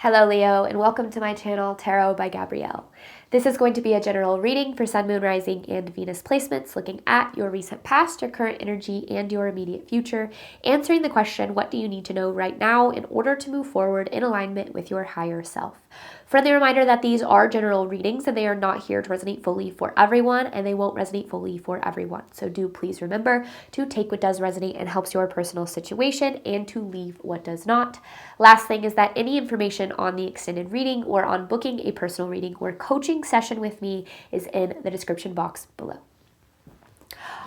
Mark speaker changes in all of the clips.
Speaker 1: Hello Leo, and welcome to my channel, Tarot by Gabrielle. This is going to be a general reading for Sun, Moon, Rising, and Venus placements, looking at your recent past, your current energy, and your immediate future, answering the question, what do you need to know right now in order to move forward in alignment with your higher self? Friendly reminder that these are general readings and they are not here to resonate fully for everyone, and they won't resonate fully for everyone. So do please remember to take what does resonate and helps your personal situation and to leave what does not. Last thing is that any information on the extended reading or on booking a personal reading or coaching session with me is in the description box below.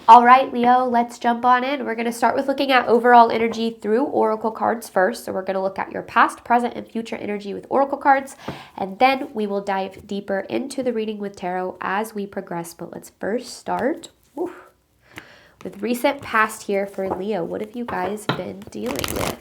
Speaker 1: All right, Leo, let's jump on in. We're going to start with looking at overall energy through oracle cards first. So we're going to look at your past, present, and future energy with oracle cards, and then we will dive deeper into the reading with tarot as we progress. But let's first start with recent past here for Leo. What have you guys been dealing with?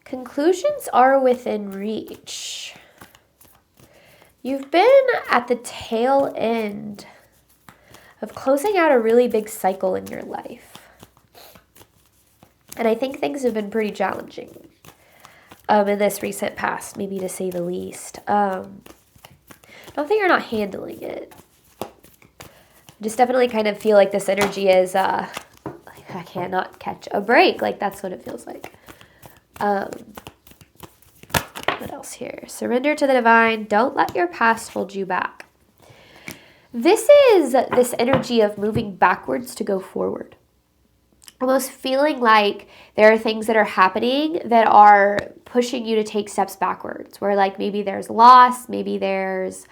Speaker 1: Conclusions are within reach. You've been at the tail end of closing out a really big cycle in your life. And I think things have been pretty challenging in this recent past, maybe to say the least. Not that you're not handling it. I just definitely kind of feel like this energy is, I cannot catch a break. Like that's what it feels like. What else here? Surrender to the divine. Don't let your past hold you back. This is this energy of moving backwards to go forward. Almost feeling like there are things that are happening that are pushing you to take steps backwards. Where like maybe there's loss, maybe there's,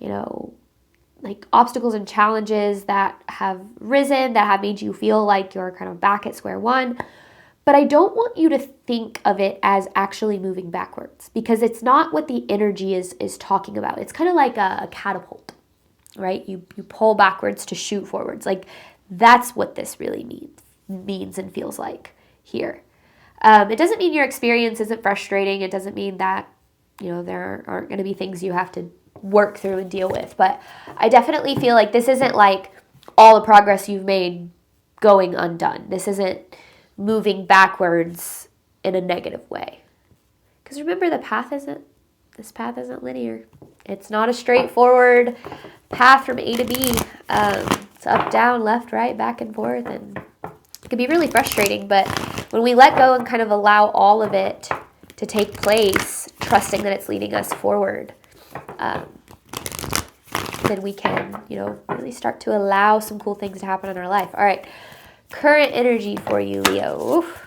Speaker 1: like obstacles and challenges that have risen, that have made you feel like you're kind of back at square one. But I don't want you to think of it as actually moving backwards, because it's not what the energy is talking about. It's kind of like a catapult, right? You pull backwards to shoot forwards. Like that's what this really means and feels like here. It doesn't mean your experience isn't frustrating. It doesn't mean that, there aren't going to be things you have to work through and deal with. But I definitely feel like this isn't like all the progress you've made going undone. This isn't moving backwards in a negative way. Because remember, this path isn't linear. It's not a straightforward path from A to B. It's up, down, left, right, back and forth, and it can be really frustrating. But when we let go and kind of allow all of it to take place, trusting that it's leading us forward, then we can, really start to allow some cool things to happen in our life. All right. Current energy for you, Leo. Oof.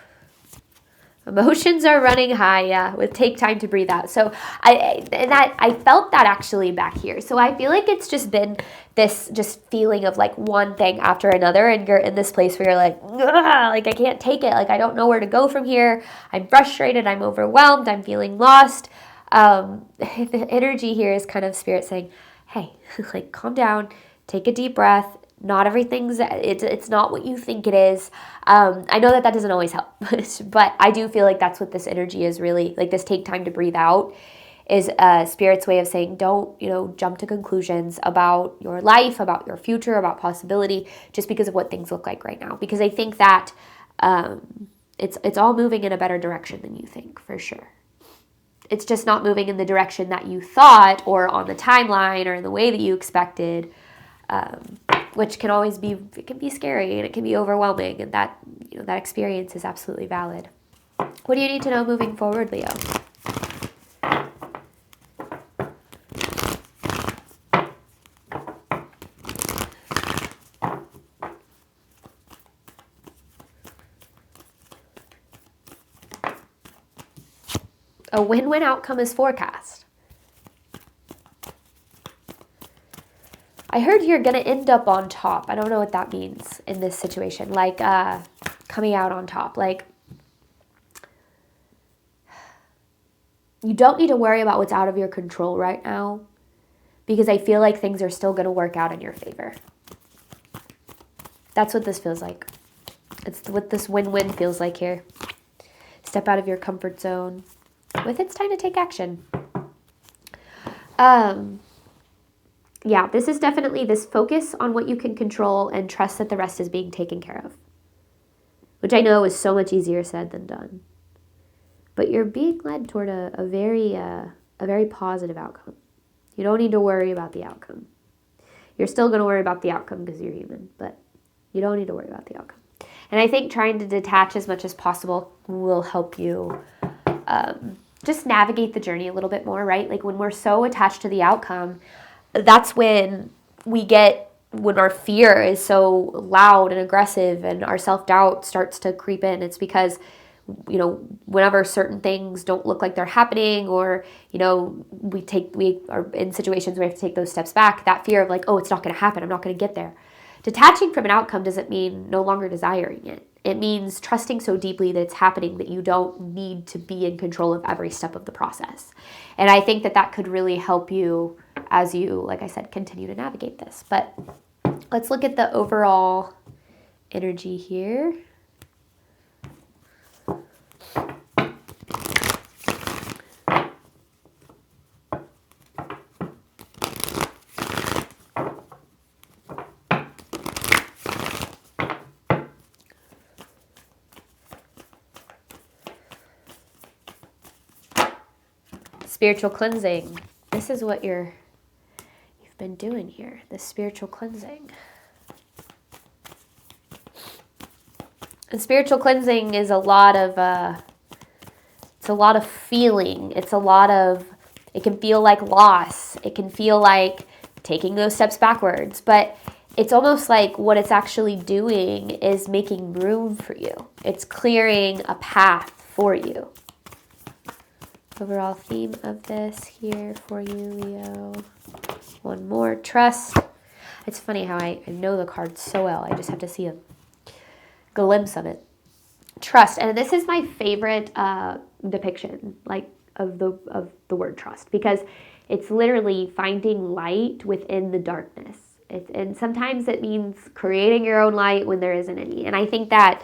Speaker 1: Emotions are running high, yeah, with take time to breathe out. So I felt that actually back here. So I feel like it's just been this just feeling of like one thing after another, and you're in this place where you're like I can't take it. Like I don't know where to go from here. I'm frustrated. I'm overwhelmed. I'm feeling lost. The energy here is kind of spirit saying, hey, like calm down, take a deep breath. Not everything's, it's not what you think it is. I know that doesn't always help, but I do feel like that's what this energy is really, like this take time to breathe out is Spirit's way of saying, don't, jump to conclusions about your life, about your future, about possibility, just because of what things look like right now. Because I think that it's all moving in a better direction than you think, for sure. It's just not moving in the direction that you thought or on the timeline or in the way that you expected. Which can always be, it can be scary and it can be overwhelming, and that, that experience is absolutely valid. What do you need to know moving forward, Leo? A win-win outcome is forecast. I heard you're going to end up on top. I don't know what that means in this situation. Like coming out on top. Like you don't need to worry about what's out of your control right now, because I feel like things are still going to work out in your favor. That's what this feels like. It's what this win-win feels like here. Step out of your comfort zone with it's time to take action. Yeah, this is definitely this focus on what you can control and trust that the rest is being taken care of, which I know is so much easier said than done. But you're being led toward a very positive outcome. You don't need to worry about the outcome. You're still going to worry about the outcome because you're human, but you don't need to worry about the outcome. And I think trying to detach as much as possible will help you just navigate the journey a little bit more, right? Like when we're so attached to the outcome, that's when when our fear is so loud and aggressive and our self-doubt starts to creep in. It's because, whenever certain things don't look like they're happening, or, we are in situations where we have to take those steps back, that fear of like, oh, it's not going to happen, I'm not going to get there. Detaching from an outcome doesn't mean no longer desiring it. It means trusting so deeply that it's happening that you don't need to be in control of every step of the process. And I think that could really help you as you, like I said, continue to navigate this. But let's look at the overall energy here. Spiritual cleansing. This is what you've been doing here, the spiritual cleansing. And spiritual cleansing is a lot of feeling. It can feel like loss. It can feel like taking those steps backwards, but it's almost like what it's actually doing is making room for you. It's clearing a path for you. Overall theme of this here for you, Leo. One more, trust. It's funny how I know the card so well. I just have to see a glimpse of it. Trust, and this is my favorite depiction, like of the word trust, because it's literally finding light within the darkness. And sometimes it means creating your own light when there isn't any. And I think that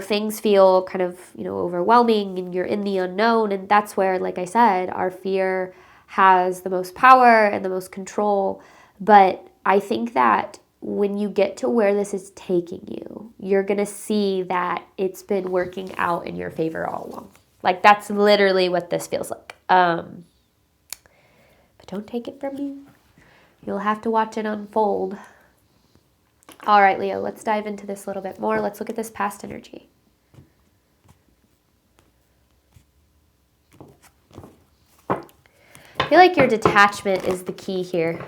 Speaker 1: things feel kind of, overwhelming and you're in the unknown. And that's where, like I said, our fear has the most power and the most control. But I think that when you get to where this is taking you, you're going to see that it's been working out in your favor all along. Like that's literally what this feels like. But don't take it from me. You'll have to watch it unfold. All right, Leo, let's dive into this a little bit more. Let's look at this past energy. I feel like your detachment is the key here.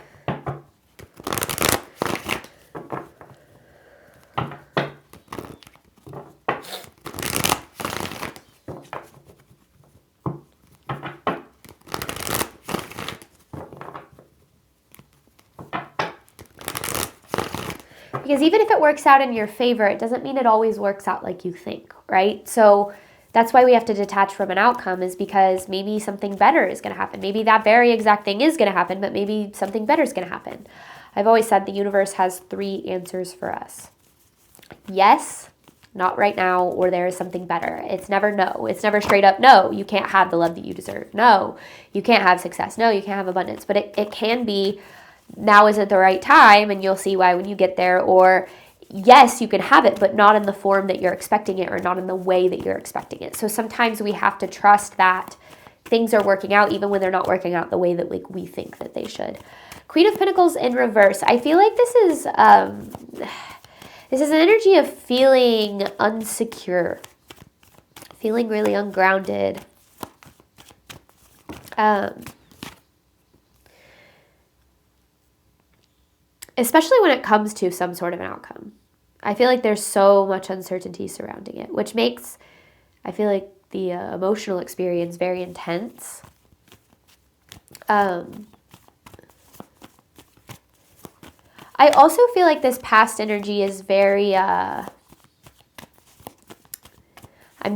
Speaker 1: Because even if it works out in your favor, it doesn't mean it always works out like you think, right? So that's why we have to detach from an outcome, is because maybe something better is going to happen. Maybe that very exact thing is going to happen, but maybe something better is going to happen. I've always said the universe has 3 answers for us. Yes, not right now, or there is something better. It's never no. It's never straight up no, you can't have the love that you deserve. No, you can't have success. No, you can't have abundance. But it can be now isn't the right time, and you'll see why when you get there. Or yes, you can have it, but not in the form that you're expecting it, or not in the way that you're expecting it. So sometimes we have to trust that things are working out even when they're not working out the way that we think that they should. Queen of Pentacles in reverse. I feel like this is an energy of feeling unsecure, feeling really ungrounded. Especially when it comes to some sort of an outcome. I feel like there's so much uncertainty surrounding it, which makes, I feel like, the emotional experience very intense. I also feel like this past energy is very, I'm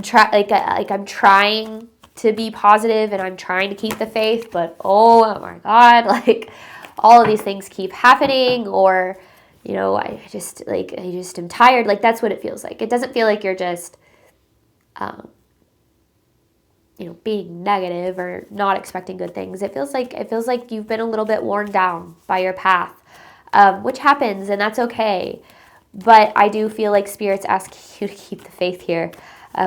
Speaker 1: trying to be positive and I'm trying to keep the faith, but oh my God, like all of these things keep happening, or, I just am tired. Like that's what it feels like. It doesn't feel like you're just being negative or not expecting good things. It feels like you've been a little bit worn down by your path, which happens, and that's okay. But I do feel like Spirit's asking you to keep the faith here,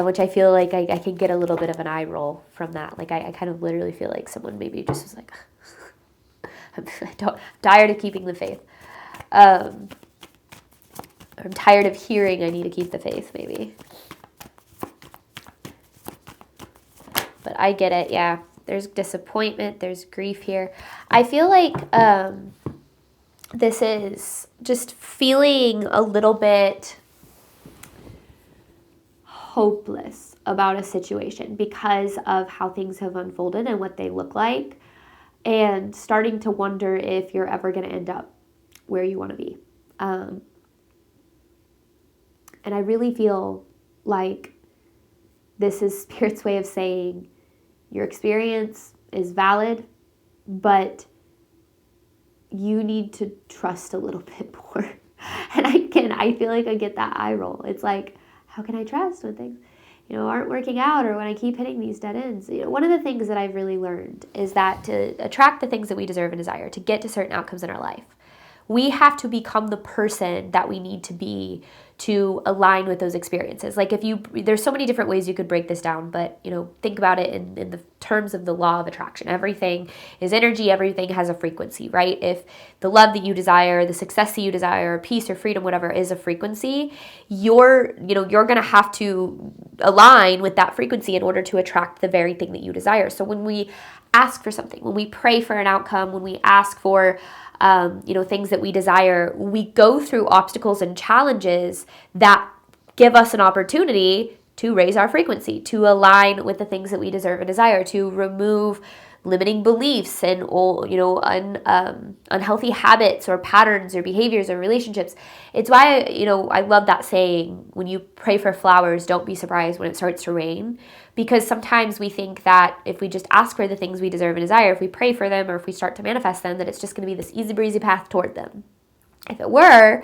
Speaker 1: which I feel like I can get a little bit of an eye roll from that. Like I kind of literally feel like someone maybe just was like, I'm tired of keeping the faith. I'm tired of hearing I need to keep the faith, maybe. But I get it, yeah. There's disappointment, there's grief here. I feel like this is just feeling a little bit hopeless about a situation because of how things have unfolded and what they look like, and starting to wonder if you're ever going to end up where you want to be. And I really feel like this is Spirit's way of saying your experience is valid, but you need to trust a little bit more. And I feel like I get that eye roll. It's like, how can I trust when things, aren't working out, or when I keep hitting these dead ends? One of the things that I've really learned is that to attract the things that we deserve and desire, to get to certain outcomes in our life, we have to become the person that we need to be to align with those experiences. Like there's so many different ways you could break this down, but think about it in the terms of the law of attraction. Everything is energy, everything has a frequency, right? If the love that you desire, the success that you desire, peace or freedom, whatever is a frequency, you're going to have to align with that frequency in order to attract the very thing that you desire. So when we ask for something, when we pray for an outcome, when we ask for things that we desire, we go through obstacles and challenges that give us an opportunity to raise our frequency, to align with the things that we deserve and desire, to remove limiting beliefs and unhealthy habits or patterns or behaviors or relationships. It's why, I love that saying, when you pray for flowers, don't be surprised when it starts to rain. Because sometimes we think that if we just ask for the things we deserve and desire, if we pray for them or if we start to manifest them, that it's just going to be this easy breezy path toward them. If it were,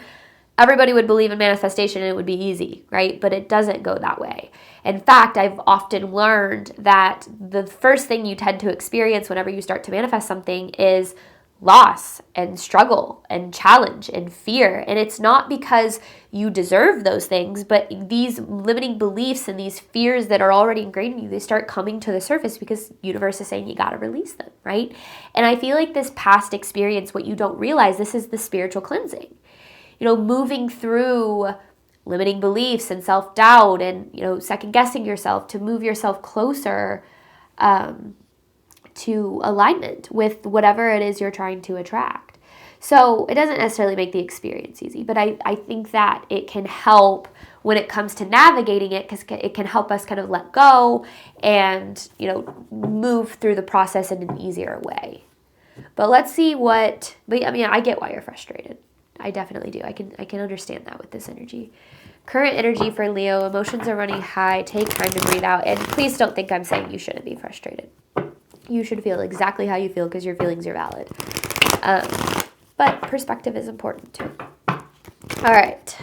Speaker 1: everybody would believe in manifestation and it would be easy, right? But it doesn't go that way. In fact, I've often learned that the first thing you tend to experience whenever you start to manifest something is loss and struggle and challenge and fear. And it's not because you deserve those things, but these limiting beliefs and these fears that are already ingrained in you, they start coming to the surface because the universe is saying you got to release them, right? And I feel like this past experience, what you don't realize, this is the spiritual cleansing. Moving through limiting beliefs and self-doubt and, second-guessing yourself to move yourself closer to alignment with whatever it is you're trying to attract. So it doesn't necessarily make the experience easy, but I think that it can help when it comes to navigating it, because it can help us kind of let go and, move through the process in an easier way. But let's see I get why you're frustrated. I definitely do. I can understand that with this energy. Current energy for Leo, emotions are running high. Take time to breathe out. And please don't think I'm saying you shouldn't be frustrated. You should feel exactly how you feel because your feelings are valid. But perspective is important too. All right.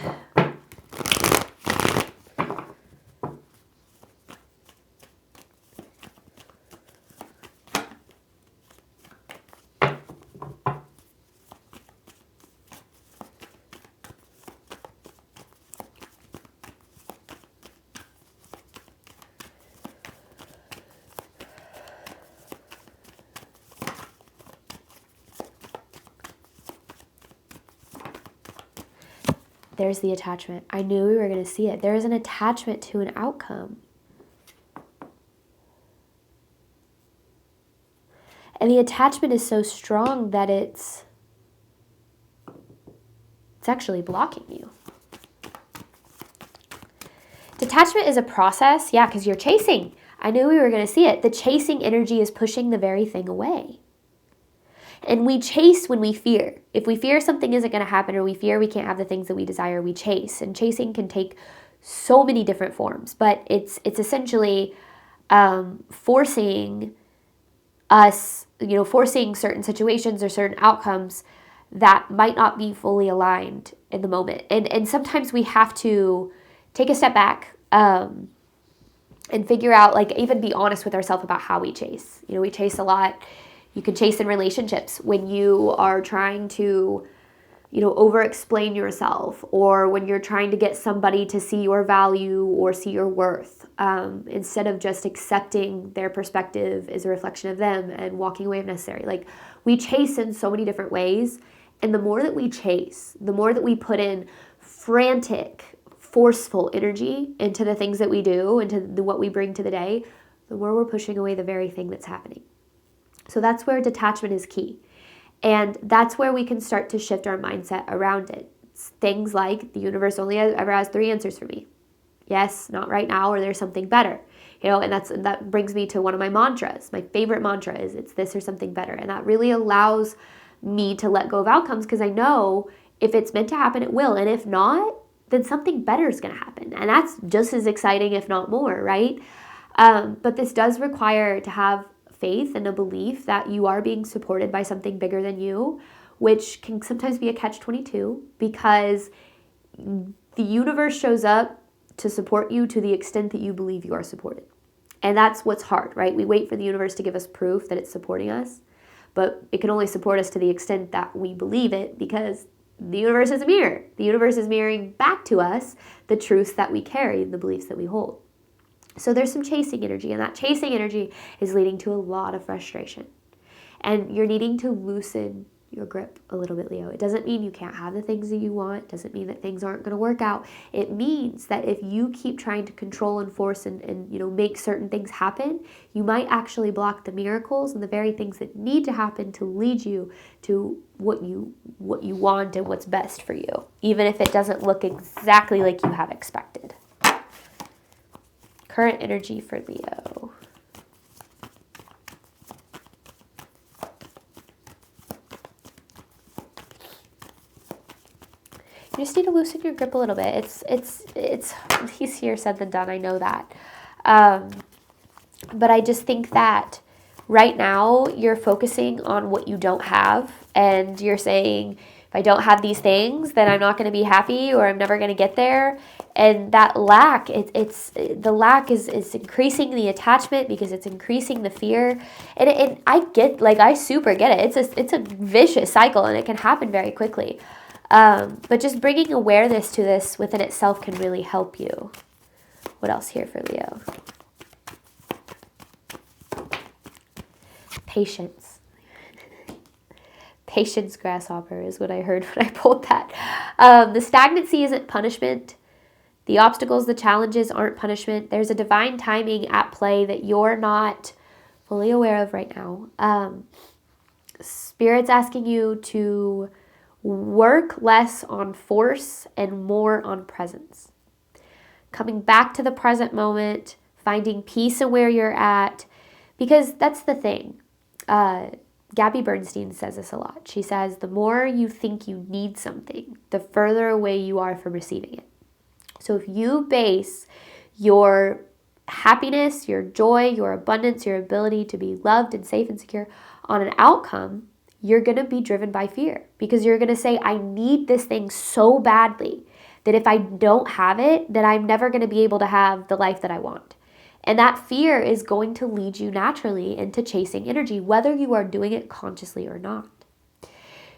Speaker 1: There's the attachment. I knew we were going to see it. There is an attachment to an outcome. And the attachment is so strong that it's actually blocking you. Detachment is a process, yeah, because you're chasing. I knew we were going to see it. The chasing energy is pushing the very thing away. And we chase when we fear. If we fear something isn't going to happen, or we fear we can't have the things that we desire, we chase. And chasing can take so many different forms, but it's essentially forcing us, forcing certain situations or certain outcomes that might not be fully aligned in the moment. And sometimes we have to take a step back, and figure out, like, even be honest with ourselves about how we chase. You know, we chase a lot. You can chase in relationships when you are trying to, you know, over-explain yourself, or when you're trying to get somebody to see your value or see your worth, instead of just accepting their perspective as a reflection of them and walking away if necessary. Like, we chase in so many different ways, and the more that we chase, the more that we put in frantic, forceful energy into the things that we do, into what we bring to the day, the more we're pushing away the very thing that's happening. So that's where detachment is key. And that's where we can start to shift our mindset around it. It's things like, the universe only ever has 3 answers for me. Yes, not right now, or there's something better. You know, and that brings me to one of my mantras. My favorite mantra is, it's this or something better. And that really allows me to let go of outcomes, because I know if it's meant to happen, it will. And if not, then something better is going to happen. And that's just as exciting, if not more, right? But this does require to have faith and a belief that you are being supported by something bigger than you, which can sometimes be a catch-22, because the universe shows up to support you to the extent that you believe you are supported. And that's what's hard, right? We wait for the universe to give us proof that it's supporting us, but it can only support us to the extent that we believe it, because the universe is a mirror. The universe is mirroring back to us the truths that we carry, the beliefs that we hold. So there's some chasing energy, and that chasing energy is leading to a lot of frustration. And you're needing to loosen your grip a little bit, Leo. It doesn't mean you can't have the things that you want. It doesn't mean that things aren't going to work out. It means that if you keep trying to control and force and you know, make certain things happen, you might actually block the miracles and the very things that need to happen to lead you to what you want and what's best for you, even if it doesn't look exactly like you have expected. Current energy for Leo. You just need to loosen your grip a little bit. It's easier said than done. I know that. But I just think that right now you're focusing on what you don't have, and you're saying, if I don't have these things, then I'm not going to be happy, or I'm never going to get there. And that lack, the lack is increasing the attachment, because it's increasing the fear. And I super get it. It's a vicious cycle, and it can happen very quickly. But just bringing awareness to this within itself can really help you. What else here for Leo? Patience. Patience, grasshopper, is what I heard when I pulled that. The stagnancy isn't punishment. The obstacles, the challenges aren't punishment. There's a divine timing at play that you're not fully aware of right now. Spirit's asking you to work less on force and more on presence. Coming back to the present moment, finding peace in where you're at, because that's the thing. Gabby Bernstein says this a lot. She says, the more you think you need something, the further away you are from receiving it. So if you base your happiness, your joy, your abundance, your ability to be loved and safe and secure on an outcome, you're going to be driven by fear, because you're going to say, I need this thing so badly that if I don't have it, then I'm never going to be able to have the life that I want. And that fear is going to lead you naturally into chasing energy, whether you are doing it consciously or not.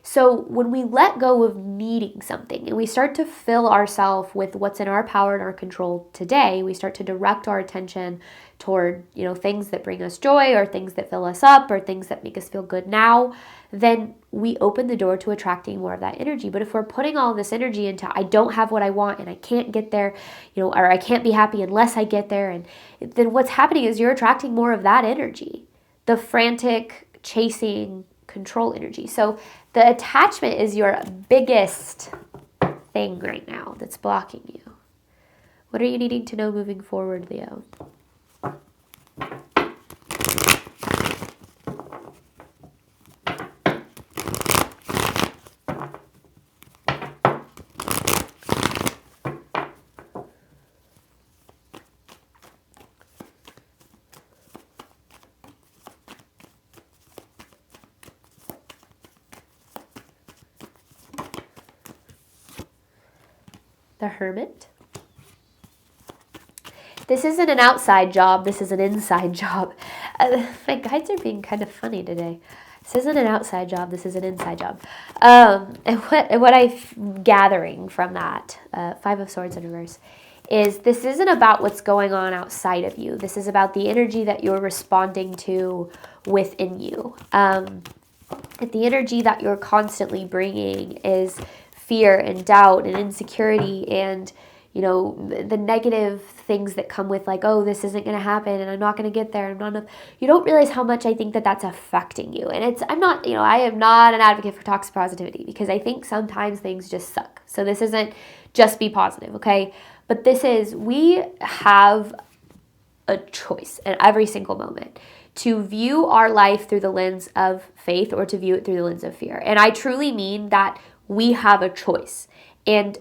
Speaker 1: So when we let go of needing something and we start to fill ourselves with what's in our power and our control today, we start to direct our attention toward, things that bring us joy, or things that fill us up, or things that make us feel good now, then we open the door to attracting more of that energy. But if we're putting all this energy into, I don't have what I want and I can't get there, or I can't be happy unless I get there, and then what's happening is you're attracting more of that energy, the frantic, chasing, control energy. So the attachment is your biggest thing right now that's blocking you. What are you needing to know moving forward, Leo? The Hermit. This isn't an outside job. This is an inside job. My guides are being kind of funny today. This isn't an outside job. This is an inside job. And what I'm gathering from that, Five of Swords in reverse, is this isn't about what's going on outside of you. This is about the energy that you're responding to within you. The energy that you're constantly bringing is fear and doubt and insecurity and, you know, the negative things that come with like, oh, this isn't going to happen and I'm not going to get there. You don't realize how much I think that that's affecting you. And I am not an advocate for toxic positivity because I think sometimes things just suck. So this isn't just be positive, okay? But we have a choice at every single moment to view our life through the lens of faith or to view it through the lens of fear. And I truly mean that we have a choice. And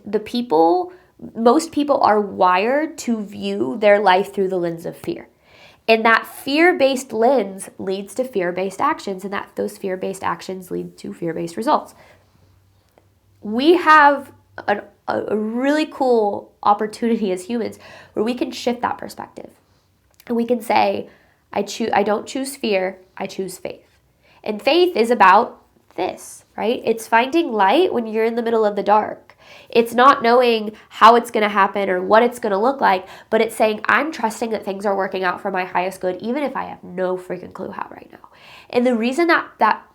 Speaker 1: most people are wired to view their life through the lens of fear. And that fear-based lens leads to fear-based actions, and those fear-based actions lead to fear-based results. We have a really cool opportunity as humans where we can shift that perspective. And we can say, I don't choose fear, I choose faith. And faith is about this, right? It's finding light when you're in the middle of the dark. It's not knowing how it's going to happen or what it's going to look like, but it's saying, I'm trusting that things are working out for my highest good, even if I have no freaking clue how right now. And the reason that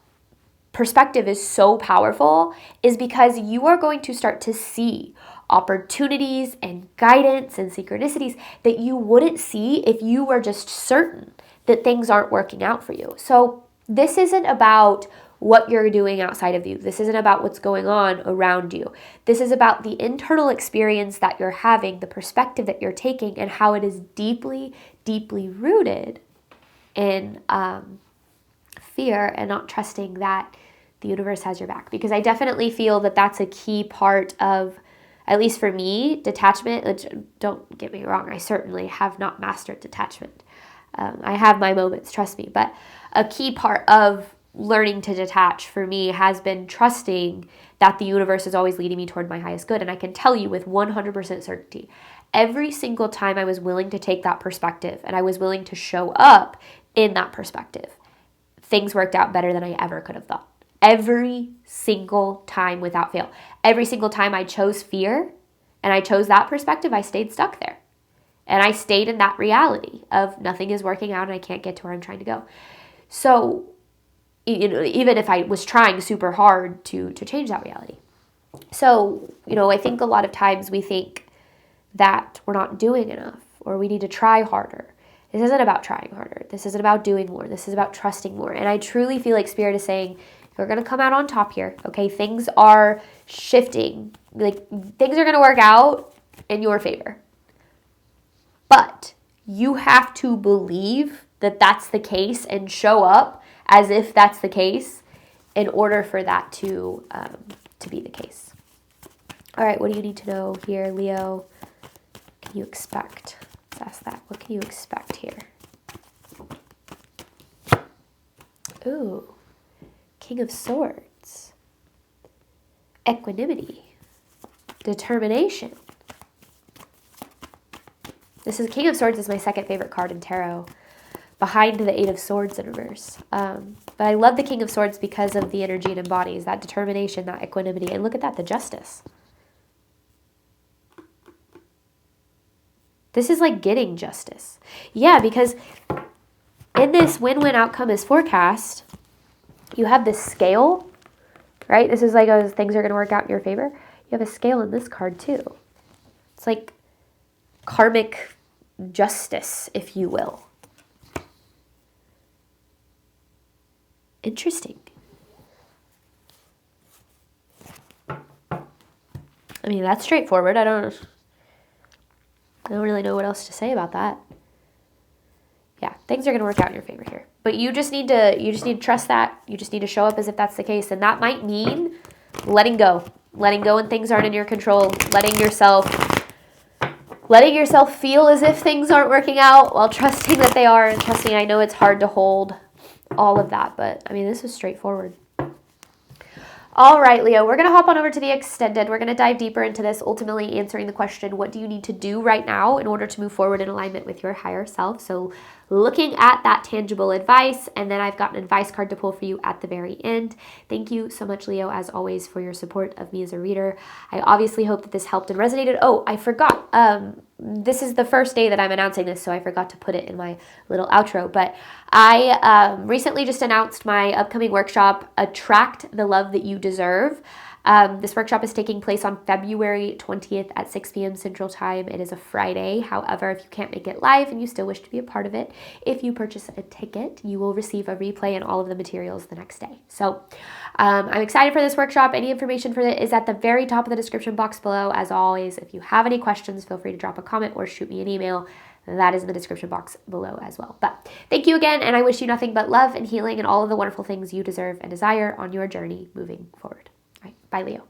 Speaker 1: perspective is so powerful is because you are going to start to see opportunities and guidance and synchronicities that you wouldn't see if you were just certain that things aren't working out for you. So this isn't about what you're doing outside of you. This isn't about what's going on around you. This is about the internal experience that you're having, the perspective that you're taking, and how it is deeply, deeply rooted in fear and not trusting that the universe has your back. Because I definitely feel that that's a key part of, at least for me, detachment. Which, don't get me wrong, I certainly have not mastered detachment. I have my moments, trust me. But a key part of learning to detach for me has been trusting that the universe is always leading me toward my highest good. And I can tell you with 100% certainty, every single time I was willing to take that perspective and I was willing to show up in that perspective, things worked out better than I ever could have thought. Every single time without fail. Every single time I chose fear and I chose that perspective, I stayed stuck there. And I stayed in that reality of nothing is working out and I can't get to where I'm trying to go. So, you know, even if I was trying super hard to change that reality. So, you know, I think a lot of times we think that we're not doing enough or we need to try harder. This isn't about trying harder. This isn't about doing more. This is about trusting more. And I truly feel like Spirit is saying, you're going to come out on top here. Okay, things are shifting. Like, things are going to work out in your favor. But you have to believe that that's the case and show up as if that's the case in order for that to be the case. All right, what do you need to know here, Leo? What can you expect? Let's ask that. What can you expect here? Ooh, King of Swords. Equanimity. Determination. This is King of Swords is my second favorite card in tarot, behind the Eight of Swords in reverse. But I love the King of Swords because of the energy it embodies, that determination, that equanimity. And look at that, the Justice. This is like getting justice. Yeah, because in this win-win outcome is forecast, you have this scale, right? This is like things are going to work out in your favor. You have a scale in this card too. It's like karmic justice, if you will. Interesting. I mean, that's straightforward. I don't really know what else to say about that. Yeah, things are going to work out in your favor here. But you just need to trust that. You just need to show up as if that's the case. And that might mean letting go. Letting go when things aren't in your control. Letting yourself feel as if things aren't working out while trusting that they are. And trust me, I know it's hard to hold all of that, but I mean, this is straightforward. All right, Leo, we're going to hop on over to the extended. We're going to dive deeper into this, ultimately answering the question, what do you need to do right now in order to move forward in alignment with your higher self? So looking at that tangible advice, and then I've got an advice card to pull for you at the very end. Thank you so much, Leo, as always, for your support of me as a reader. I obviously hope that this helped and resonated. Oh, I forgot. This is the first day that I'm announcing this, so I forgot to put it in my little outro. But I recently just announced my upcoming workshop, Attract the Love That You Deserve. This workshop is taking place on February 20th at 6 p.m. Central Time. It is a Friday. However, if you can't make it live and you still wish to be a part of it, if you purchase a ticket, you will receive a replay and all of the materials the next day. So I'm excited for this workshop. Any information for it is at the very top of the description box below. As always, if you have any questions, feel free to drop a comment or shoot me an email. That is in the description box below as well. But thank you again, and I wish you nothing but love and healing and all of the wonderful things you deserve and desire on your journey moving forward. All right, bye, Leo.